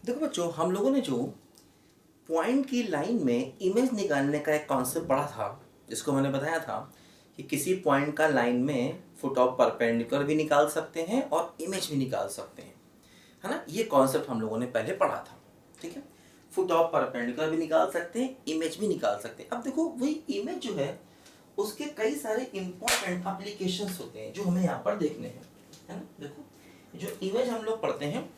देखो बच्चों, हम लोगों ने जो पॉइंट की लाइन में इमेज निकालने का एक कॉन्सेप्ट पढ़ा था, जिसको मैंने बताया था कि किसी पॉइंट का लाइन में फुट ऑफ परपेंडिकुलर भी निकाल सकते हैं और इमेज भी निकाल सकते हैं, है ना। ये कॉन्सेप्ट हम लोगों ने पहले पढ़ा था, ठीक है। फुट ऑफ परपेंडिकुलर भी निकाल सकते हैं, इमेज भी निकाल सकते हैं। अब देखो, वही इमेज जो है उसके कई सारे इंपॉर्टेंट एप्लीकेशंस होते हैं जो हमें यहाँ पर देखने हैं, है ना। देखो, जो इमेज हम लोग पढ़ते हैं,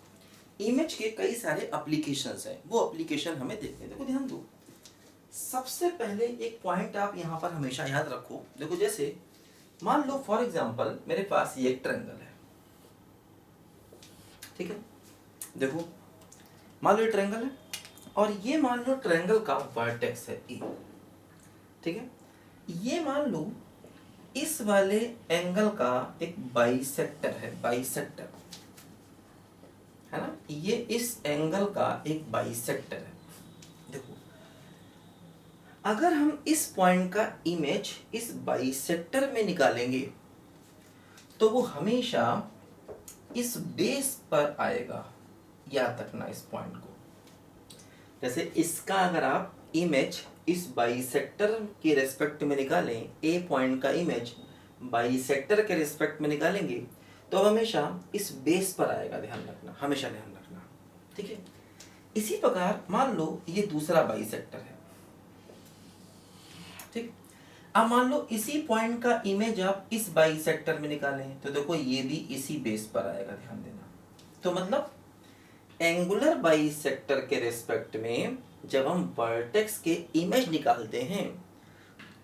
इमेज के कई सारे एप्लीकेशंस हैं, वो एप्लीकेशन हमें देखते हैं। देखो ध्यान दो, सबसे पहले एक पॉइंट आप यहाँ पर हमेशा याद रखो। देखो, जैसे मान लो फॉर एग्जांपल मेरे पास ये एक ट्रायंगल है, ठीक है। देखो, मान लो ये ट्रायंगल है और ये मान लो ट्रायंगल का वर्टेक्स है ए, ठीक है। ये मान लो इस वाले एंगल का एक बाइसेक्टर है, बाइसेक्टर, है ना। ये इस एंगल का एक बाइसेक्टर है। देखो, अगर हम इस पॉइंट का इमेज इस बाइसेक्टर में निकालेंगे तो वो हमेशा इस बेस पर आएगा। याद रखना इस पॉइंट को। जैसे इसका अगर आप इमेज इस बाइसेक्टर के रेस्पेक्ट में निकालें, ए पॉइंट का इमेज बाइसेक्टर के रेस्पेक्ट में निकालेंगे तो हमेशा इस बेस पर आएगा। ध्यान रखना, हमेशा ध्यान रखना, ठीक है। इसी प्रकार मान लो ये दूसरा बाइसेक्टर है, ठीक। अब मान लो इसी पॉइंट का इमेज आप इस बाइसेक्टर में निकालें तो देखो ये भी इसी बेस पर आएगा। ध्यान देना। तो मतलब एंगुलर बाइसेक्टर के रेस्पेक्ट में जब हम वर्टेक्स के इमेज निकालते हैं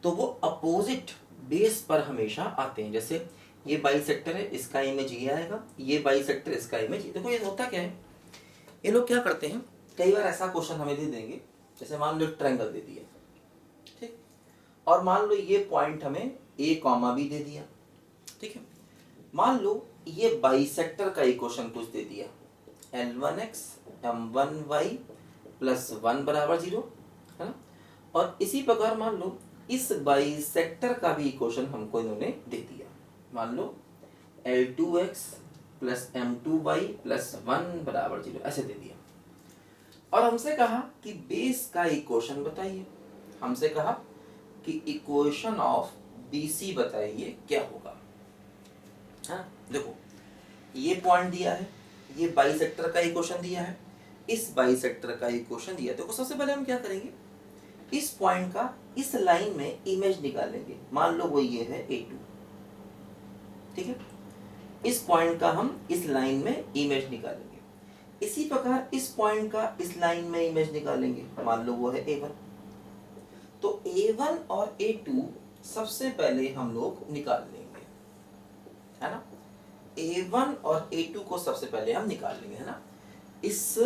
तो वो अपोजिट बेस पर हमेशा आते हैं। जैसे ये बाइसेक्टर है, इसका इमेज ये आएगा, ये बाइसेक्टर, इसका इमेज। देखो ये होता क्या है, ये लोग क्या करते हैं, कई बार ऐसा क्वेश्चन हमें दे देंगे, जैसे मान लो एक ट्रायंगल दे दिया, ठीक, और मान लो ये पॉइंट हमें ए कॉमा भी दे दिया, ठीक है। मान लो ये बाइसेक्टर का इक्वेशन कुछ दे दिया, L1x M1y प्लस 1 बराबर 0, है ना। और इसी प्रकार मान लो इस बाइसेक्टर का भी इक्वेशन हमको इन्होंने दे दिया, मान लो L2x प्लस M2y प्लस 1 बराबर 0, ऐसे दे दिया। और हमसे कहा कि बेस का इक्वेशन बताइए। हमसे कहा कि इक्वेशन ऑफ BC बताइए क्या होगा। हाँ, देखो ये पॉइंट दिया है, ये बाइसेक्टर का इक्वेशन दिया है, इस बाइसेक्टर का इक्वेशन दिया है। देखो सबसे पहले हम क्या करेंगे, इस पॉइंट का इस लाइन में इमेज निकालेंगे। मान लो वो ये है A2, ठीक है। इस पॉइंट का हम इस लाइन में इमेज निकालेंगे। इसी प्रकार इस पॉइंट का इस लाइन में इमेज निकालेंगे, मान लो वो है A1। तो A1 और A2 सबसे पहले हम लोग निकाल लेंगे, है ना। A1 और A2 को सबसे पहले हम निकाल लेंगे, है ना। इस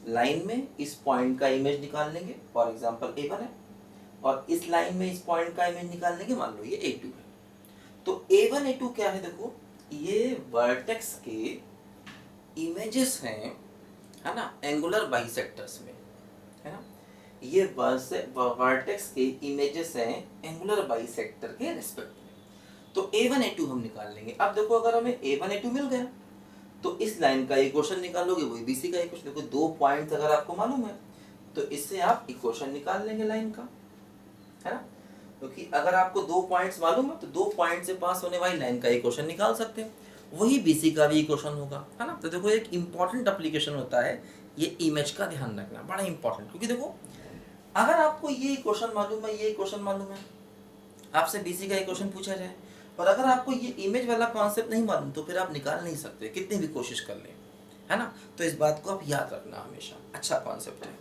लाइन में इस पॉइंट का इमेज निकाल लेंगे, फॉर एग्जांपल A1 है, और इस लाइन में इस पॉइंट का इमेज निकाल लेंगे, मान लो ये A2 है। तो A1 A2 क्या है, देखो ये वर्टेक्स के इमेजेस हैं, है ना, एंगुलर बाइसेक्टर्स में, है ना। ये वर्टेक्स के इमेजेस हैं एंगुलर बाइसेक्टर के रिस्पेक्ट में। तो A1 A2 हम निकाल लेंगे। अब देखो, अगर हमें A1 A2 मिल गया तो इस लाइन का इक्वेशन निकालोगे, वही BC का इक्वेशन। देखो दो पॉइंट्स अगर आपको मालूम है तो इससे आप इक्वेशन निकाल लेंगे लाइन का, है ना। क्योंकि अगर आपको दो पॉइंट्स मालूम है तो दो पॉइंट से पास होने वाली लाइन का इक्वेशन निकाल सकते हैं, वही BC का भी इक्वेशन होगा, है ना। तो देखो एक इंपॉर्टेंट एप्लीकेशन होता है ये इमेज का, ध्यान रखना, बड़ा इंपॉर्टेंट। क्योंकि देखो अगर आपको ये इक्वेशन मालूम है, ये इक्वेशन मालूम है, आपसे BC का इक्वेशन पूछा जाए, और अगर आपको ये इमेज वाला कॉन्सेप्ट नहीं मालूम तो फिर आप निकाल नहीं सकते कितनी भी कोशिश कर लें, है ना। तो इस बात को आप याद रखना हमेशा, अच्छा कॉन्सेप्ट है।